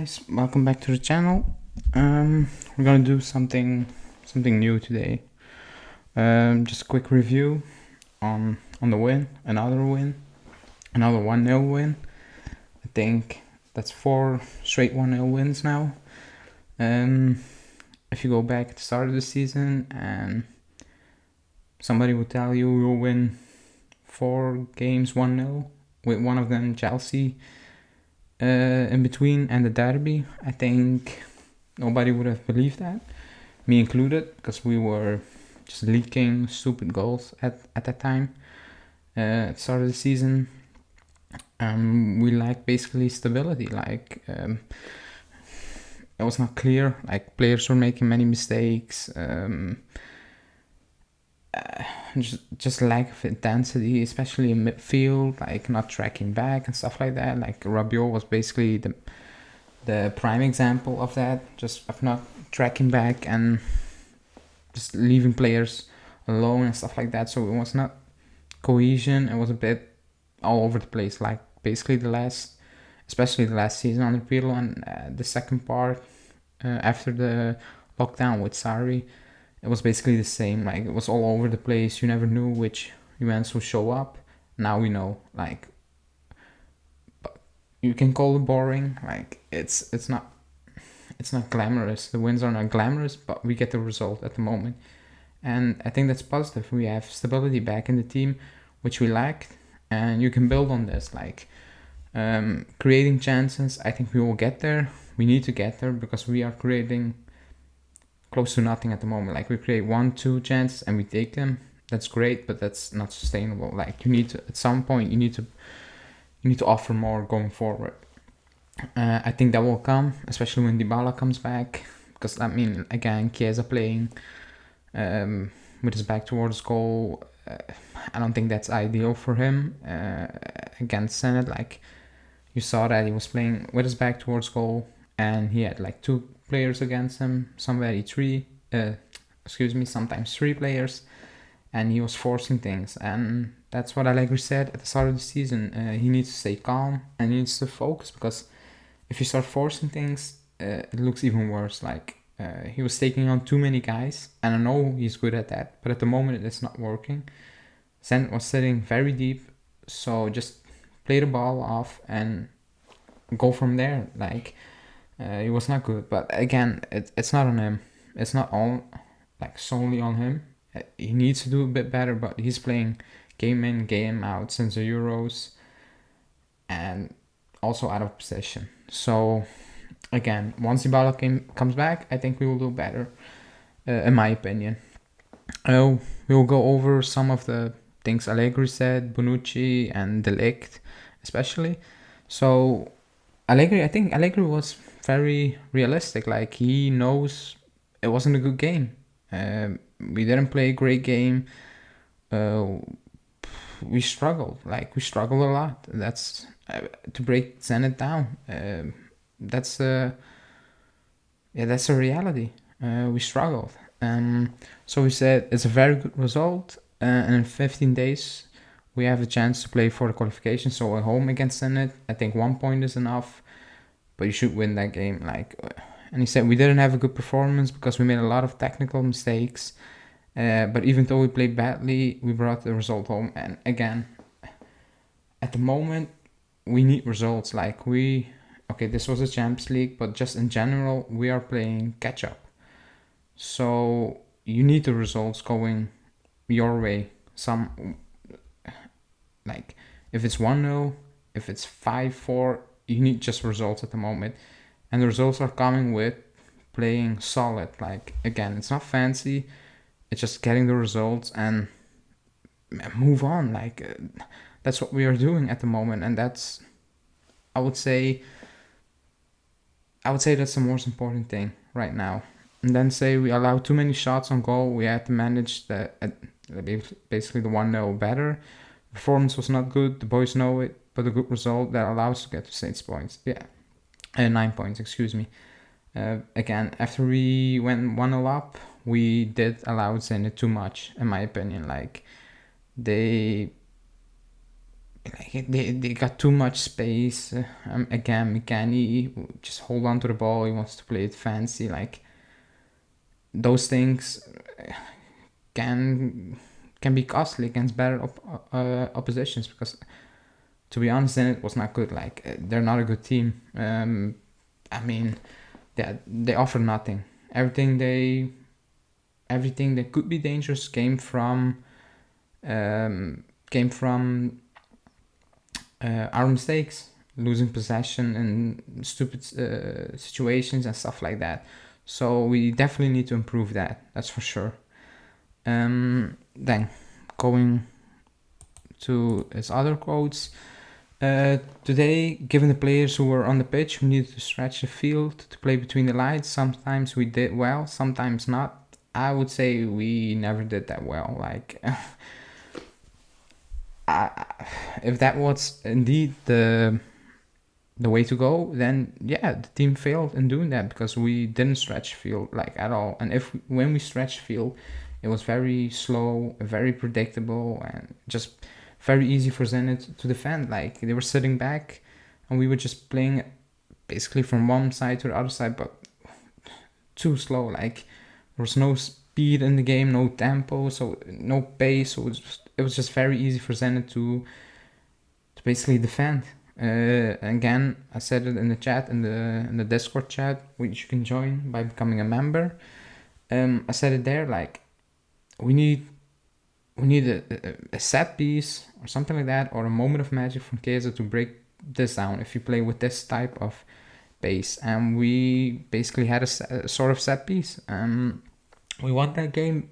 guys, welcome back to the channel. We're gonna do something new today. Just a quick review on the win, another 1-0 win. I think that's 4 straight 1-0 wins now. If you go back at the start of the season and somebody would tell you you'll win 4 games 1-0, with one of them Chelsea in between and the derby, I think nobody would have believed that, me included, because we were just leaking stupid goals at that time. At the start of the season, we lacked basically stability. It was not clear. Like, players were making many mistakes. Just lack of intensity, especially in midfield, like not tracking back and stuff like that. Like, Rabiot was basically the prime example of that, just of not tracking back and just leaving players alone and stuff like that. So it was not cohesion. It was a bit all over the place, like basically especially the last season under Pirlo, and the second part after the lockdown with Sarri. It was basically the same. Like, it was all over the place. You never knew which events would show up. Now we know. Like, but you can call it boring. Like, it's not glamorous. The wins are not glamorous, but we get the result at the moment, and I think that's positive. We have stability back in the team, which we lacked, and you can build on this. Like, creating chances. I think we will get there. We need to get there because we are creating close to nothing at the moment. Like, we create 1-2 chances and we take them. That's great, but that's not sustainable. Like, you need to, at some point, you need to offer more going forward. I think that will come, especially when Dybala comes back, because I mean, again, Chiesa playing with his back towards goal. I don't think that's ideal for him against Senate. Like, you saw that he was playing with his back towards goal, and he had like 2 players against him, sometimes 3 players, and he was forcing things. And that's what Allegri said at the start of the season. He needs to stay calm and he needs to focus, because if you start forcing things, it looks even worse. Like, he was taking on too many guys, and I know he's good at that, but at the moment it's not working. Zen was sitting very deep, so just play the ball off and go from there. Like, he was not good, but again, it's not on him. It's not all like solely on him. He needs to do a bit better, but he's playing game in, game out since the Euros, and also out of position. So again, once Dybala comes back, I think we will do better, in my opinion. We will go over some of the things Allegri said, Bonucci and De Ligt especially. So I think Allegri was very realistic. Like, he knows it wasn't a good game. We didn't play a great game. We struggled. Like, we struggled a lot. That's to break Zenit down. That's a reality. We struggled. So we said it's a very good result. And in 15 days, we have a chance to play for the qualification. So at home against Zenit, I think 1 point is enough, but you should win that game. Like, and he said we didn't have a good performance because we made a lot of technical mistakes. But even though we played badly, we brought the result home. And again, at the moment, we need results. Like, this was a Champions League, but just in general, we are playing catch up. So you need the results going your way. Like, if it's 1-0, if it's 5-4, you need just results at the moment. And the results are coming with playing solid. Like, again, it's not fancy. It's just getting the results and move on. Like, that's what we are doing at the moment. And that's, I would say that's the most important thing right now. And then say we allowed too many shots on goal. We had to manage basically the 1-0 better. Performance was not good. The boys know it, but a good result that allows us to get to 6 points. 9 points, excuse me. Again, after we went 1-0 up, we did allow Zenit too much, in my opinion. Like, they like they got too much space. Again, Mikani just hold on to the ball. He wants to play it fancy. Like those things can be costly against better oppositions, because to be honest, then it was not good. Like they're not a good team. I mean, they offer nothing. Everything that could be dangerous came from our mistakes, losing possession in stupid situations and stuff like that. So we definitely need to improve that. That's for sure. Then going to his other quotes. Today, given the players who were on the pitch, we needed to stretch the field to play between the lines. Sometimes we did well, sometimes not. I would say we never did that well. Like, if that was indeed the way to go, then yeah, the team failed in doing that, because we didn't stretch field like at all. And when we stretched field, it was very slow, very predictable, and just very easy for Zenit to defend. Like they were sitting back, and we were just playing basically from one side to the other side, but too slow. Like there was no speed in the game, no tempo, so no pace. So it was just very easy for Zenit to basically defend. Again, I said it in the chat, in the Discord chat, which you can join by becoming a member. I said it there, like we need a set piece or something like that, or a moment of magic from Keza to break this down if you play with this type of base. And we basically had a sort of set piece. We won that game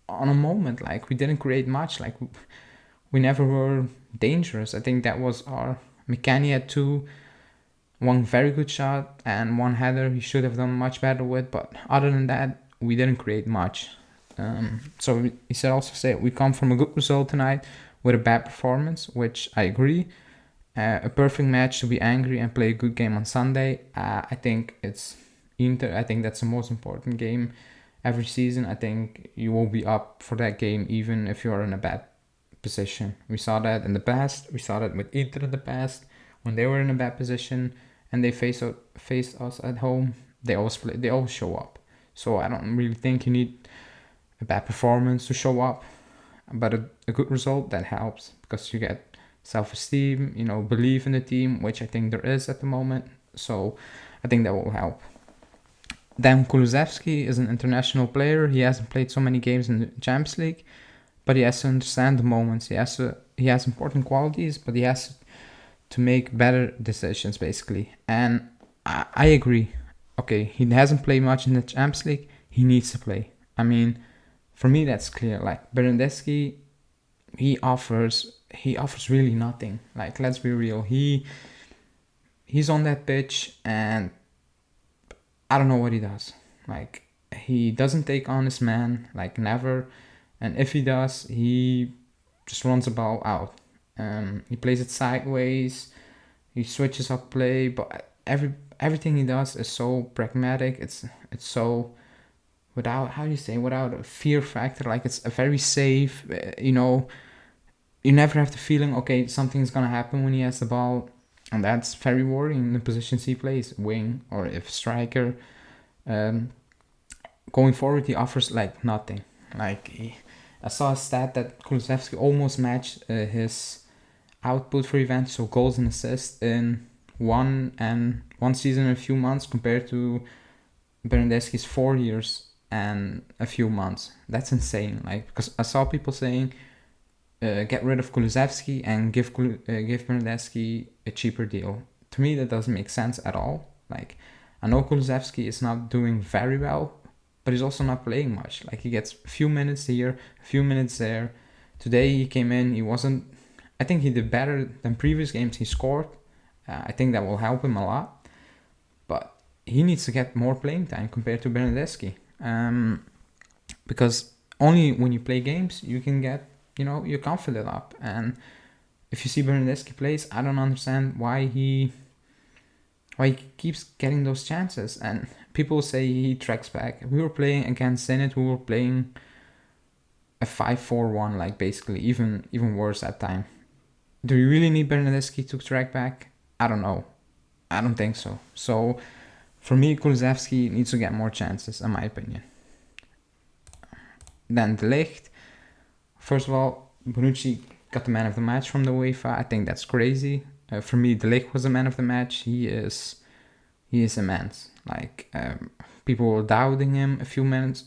on a moment. Like we didn't create much. Like we never were dangerous. I think that was our Mikani had one very good shot and one header he should have done much better with, but other than that, we didn't create much. So he said we come from a good result tonight with a bad performance, which I agree. A perfect match to be angry and play a good game on Sunday. I think it's Inter. I think that's the most important game every season. I think you will be up for that game even if you're in a bad position. We saw that in the past. We saw that with Inter in the past when they were in a bad position and they faced us at home. They always show up. So I don't really think you need a bad performance to show up, but a good result that helps, because you get self-esteem, belief in the team, which I think there is at the moment. So I think that will help. Then Kulusevski is an international player. He hasn't played so many games in the Champions League, but he has to understand the moments. He has important qualities, but he has to make better decisions, basically. And I agree. Okay, he hasn't played much in the Champions League. He needs to play. I mean, for me, that's clear. Like Bernardeschi, he offers really nothing. Like, let's be real. He's on that pitch, and I don't know what he does. Like, he doesn't take on his man, like never. And if he does, he just runs the ball out. He plays it sideways. He switches up play, but everything he does is so pragmatic. It's so without a fear factor. Like it's a very safe. You never have the feeling, okay, something's gonna happen when he has the ball, and that's very worrying in the positions he plays, wing or if striker. Going forward, he offers like nothing. I saw a stat that Kulusevski almost matched his output for Juventus, so goals and assists in one season and a few months, compared to Bernardeschi's 4 years and a few months. That's insane. Like, because I saw people saying, get rid of Kulusevski and give Bernardeschi a cheaper deal. To me, that doesn't make sense at all. Like, I know Kulusevski is not doing very well, but he's also not playing much. Like, he gets a few minutes here, a few minutes there. Today he came in, I think he did better than previous games. He scored. I think that will help him a lot. But he needs to get more playing time compared to Bernardeschi. Because only when you play games, you can get, your confidence up. And if you see Bernardeschi plays, I don't understand why he keeps getting those chances. And people say he tracks back. We were playing against Zenit. We were playing a 5-4-1, like basically even worse at time. Do you really need Bernadeschi to track back? I don't know. I don't think so. So for me, Kulusevski needs to get more chances, in my opinion. Then De Ligt. First of all, Bonucci got the man of the match from the UEFA. I think that's crazy. For me, De Ligt was the man of the match. He is immense. Like people were doubting him a few months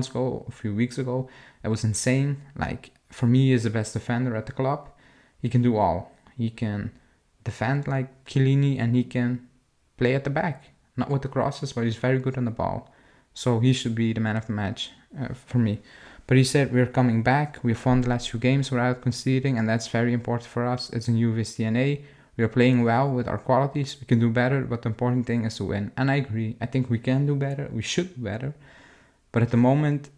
ago, a few weeks ago. It was insane. Like for me, he is the best defender at the club. He can do all. He can defend like Chiellini, and he can play at the back. Not with the crosses, but he's very good on the ball. So he should be the man of the match for me. But he said we're coming back. We've won the last few games without conceding, and that's very important for us. It's in Juve's DNA. We are playing well with our qualities. We can do better, but the important thing is to win. And I agree. I think we can do better. We should do better. But at the moment,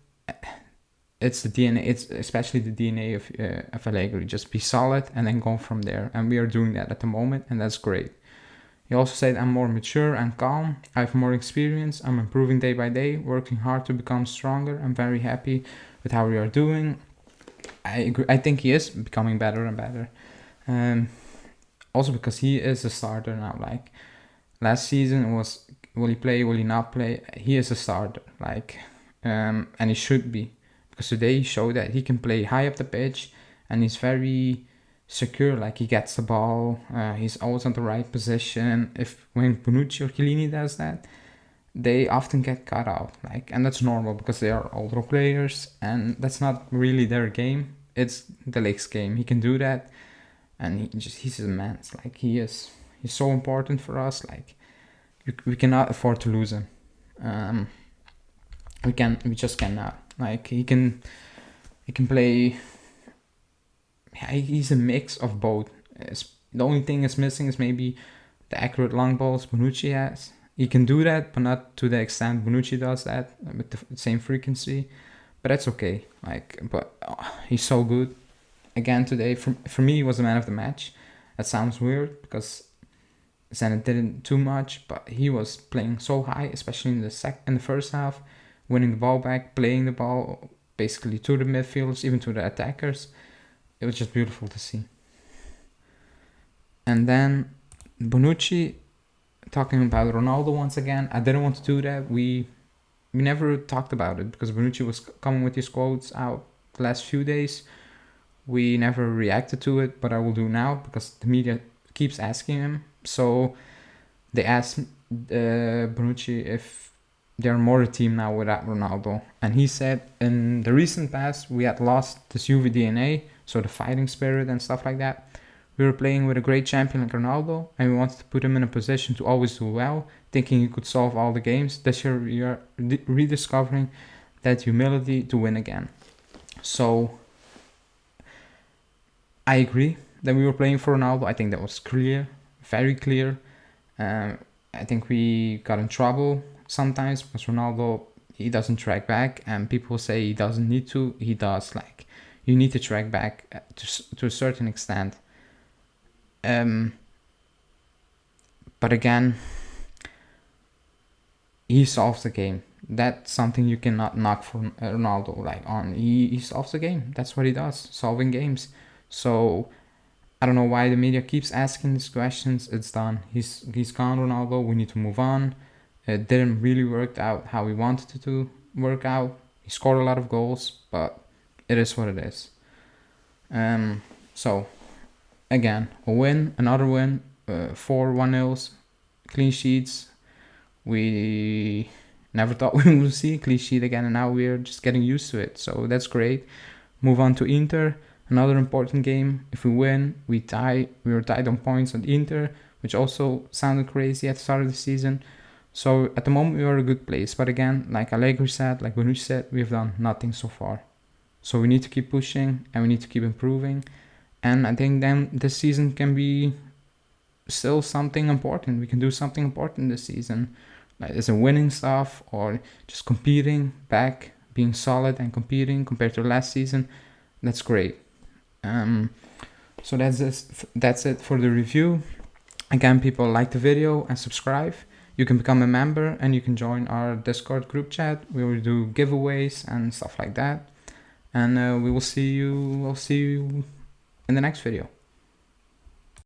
it's the DNA. It's especially the DNA of Allegri. Just be solid and then go from there. And we are doing that at the moment, and that's great. He also said, I'm more mature and calm. I have more experience. I'm improving day by day, working hard to become stronger. I'm very happy with how we are doing. I agree. I think he is becoming better and better. Also because he is a starter now. Like last season was, will he play, will he not play? He is a starter. Like, and he should be. Because today he showed that he can play high up the pitch, and he's very secure. Like he gets the ball, he's always on the right position. When Bonucci or Chiellini does that, they often get cut out. Like, and that's normal because they are older players, and that's not really their game. It's the Light's game. He can do that, and he's immense. Like he's so important for us. Like we cannot afford to lose him. We just cannot. Like he can play. He's a mix of both. The only thing is missing is maybe the accurate long balls Bonucci has. He can do that, but not to the extent Bonucci does that with the same frequency. But that's okay. He's so good. Again today, for me, he was the man of the match. That sounds weird because Zenit didn't too much, but he was playing so high, especially in the first half, winning the ball back, playing the ball basically to the midfielders, even to the attackers. It was just beautiful to see. And then Bonucci, talking about Ronaldo once again. I didn't want to do that. We never talked about it because Bonucci was coming with his quotes out the last few days. We never reacted to it, but I will do now because the media keeps asking him. So they asked Bonucci if they're more a team now without Ronaldo. And he said, in the recent past, we had lost this Juve DNA, so the fighting spirit and stuff like that. We were playing with a great champion like Ronaldo, and we wanted to put him in a position to always do well, thinking he could solve all the games. This year we are rediscovering that humility to win again. So I agree that we were playing for Ronaldo. I think that was clear, very clear. I think we got in trouble sometimes because Ronaldo, he doesn't track back, and people say he doesn't need to. He does. Like, you need to track back to a certain extent. But again, he solves the game. That's something you cannot knock for Ronaldo. He solves the game. That's what he does, solving games. So I don't know why the media keeps asking these questions. It's done. He's gone, Ronaldo. We need to move on. It didn't really work out how we wanted it to work out. He scored a lot of goals, but it is what it is. So again, a win, another win, 4 1-0s, clean sheets. We never thought we would see a clean sheet again, and now we're just getting used to it. So that's great. Move on to Inter. Another important game. If we win, we tie. We were tied on points on Inter, which also sounded crazy at the start of the season. So at the moment, we are in a good place. But again, like Allegri said, like Bonucci said, we've done nothing so far. So we need to keep pushing and we need to keep improving. And I think then this season can be still something important. We can do something important this season. Like as a winning stuff or just competing back, being solid and competing compared to last season. That's great. So that's it for the review. Again, people, like the video and subscribe. You can become a member and you can join our Discord group chat. We will do giveaways and stuff like that. And we'll see you in the next video.